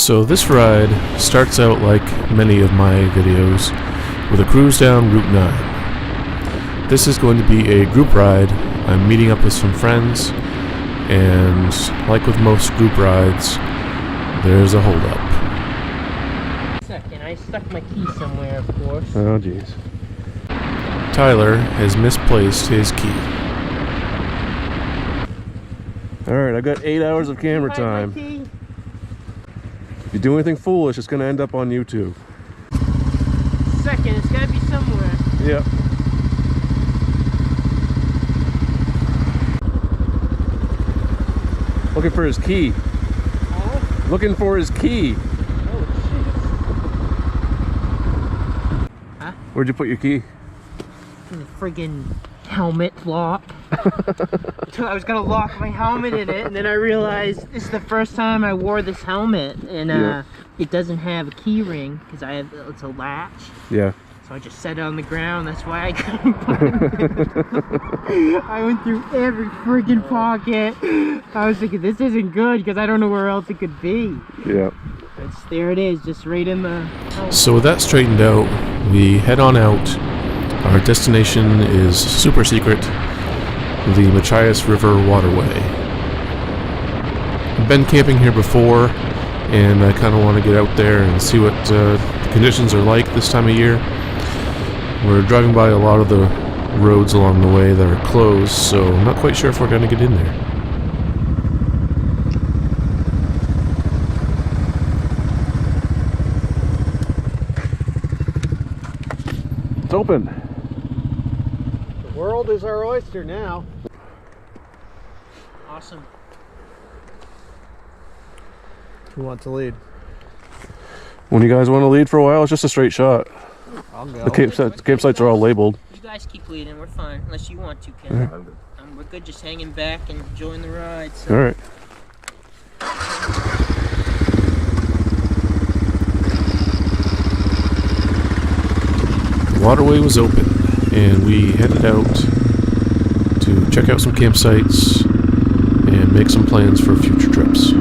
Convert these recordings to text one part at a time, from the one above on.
So this ride starts out like many of my videos with a cruise down Route 9. This is going to be a group ride. I'm meeting up with some friends, and like with most group rides, there's a holdup. Second, I stuck my key somewhere, of course. Oh jeez. Tyler has misplaced his key. Alright, I've got 8 hours of camera time. If you do anything foolish, it's going to end up on YouTube. Second, it's got to be somewhere. Yep. Looking for his key. Oh? Looking for his key. Oh, shit. Huh? Where'd you put your key? In the friggin' helmet flop. I was gonna lock my helmet in it, and then I realized this is the first time I wore this helmet, and it doesn't have a key ring because it's a latch. Yeah. So I just set it on the ground. That's why I couldn't find it. I went through every friggin' pocket. I was thinking this isn't good because I don't know where else it could be. Yeah. There it is, just right in the helmet. So with that straightened out, we head on out. Our destination is super secret, the Machias River Waterway. I've been camping here before, and I kind of want to get out there and see what the conditions are like this time of year. We're driving by a lot of the roads along the way that are closed, so I'm not quite sure if we're going to get in there. It's open. The world is our oyster now. Awesome. Who wants to lead? When you guys want to lead for a while, it's just a straight shot. I'll go. The campsites are all labeled. You guys keep leading, we're fine, unless you want to, Ken. Yeah. We're good just hanging back and enjoying the ride. So. Alright. The waterway was open, and we headed out to check out some campsites and make some plans for future trips.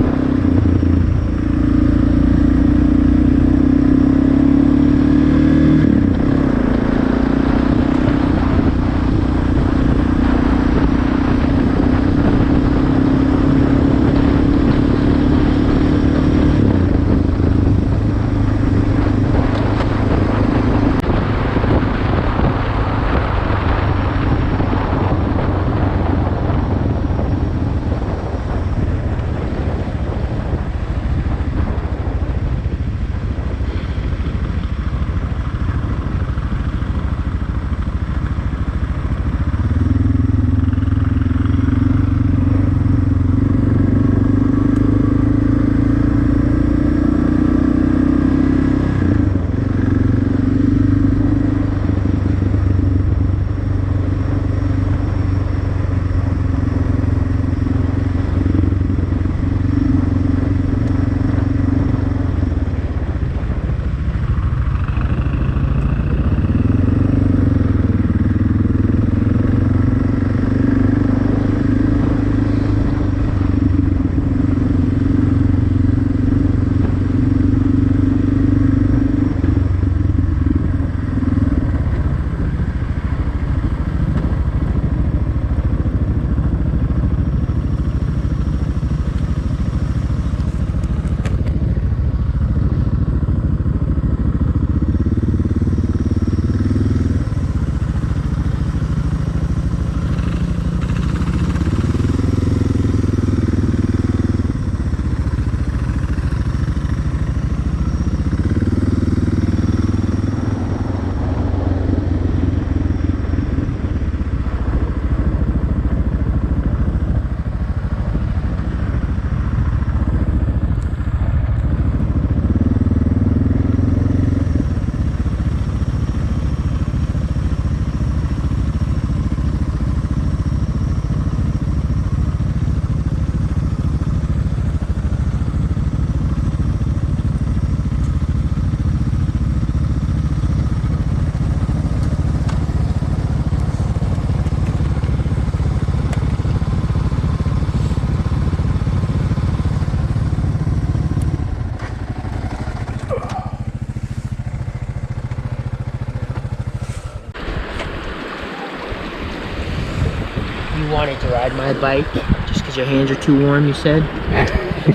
ride my bike just because your hands are too warm, you said?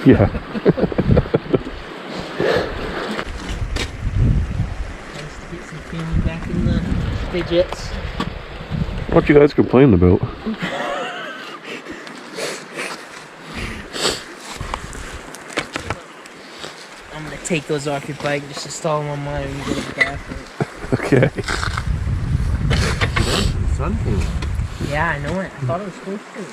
Yeah. Nice to get some feeling back in the fidgets. What you guys complaining about? I'm gonna take those off your bike, just install them on mine when you go to the bathroom. Okay. Suntan. Yeah, I know it. I thought it was supposed to.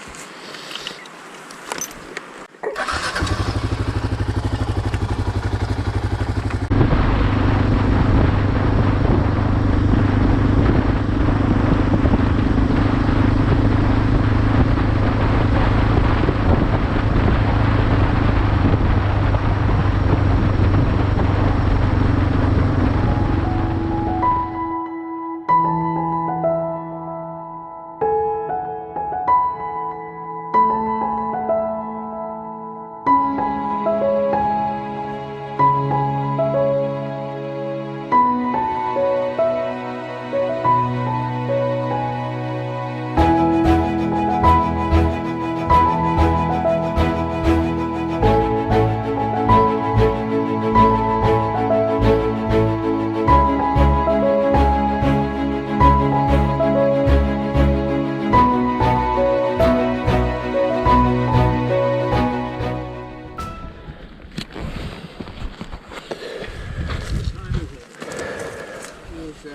It's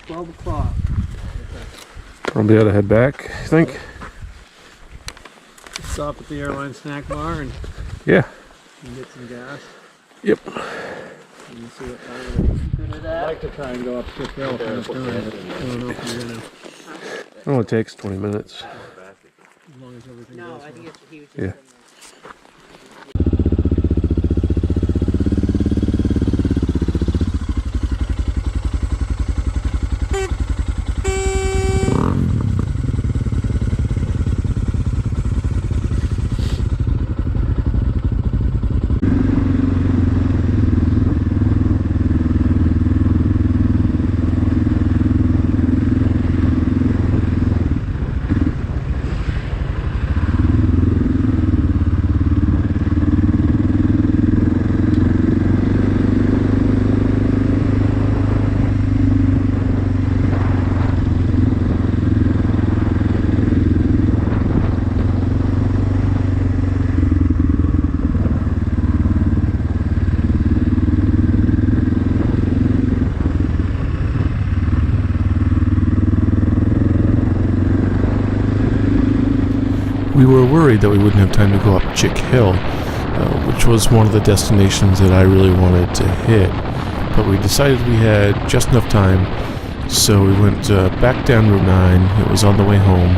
12 o'clock. Probably ought to head back, I think. Stop at the airline snack bar and Yeah. get some gas. Yep. And see what time it is. I'd like to try and go up Chick Hill if I was doing it. I don't know if you're gonna, It only takes 20 minutes. as long as everything No, goes I think well. it's he was just Yeah. We were worried that we wouldn't have time to go up Chick Hill, which was one of the destinations that I really wanted to hit. But we decided we had just enough time, so we went back down Route 9. It was on the way home,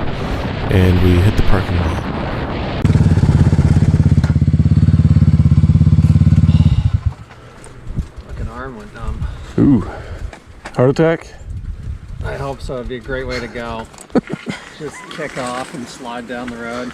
and we hit the parking lot. Like an arm went numb. Ooh. Heart attack? I hope so. It'd be a great way to go. Just kick off and slide down the road.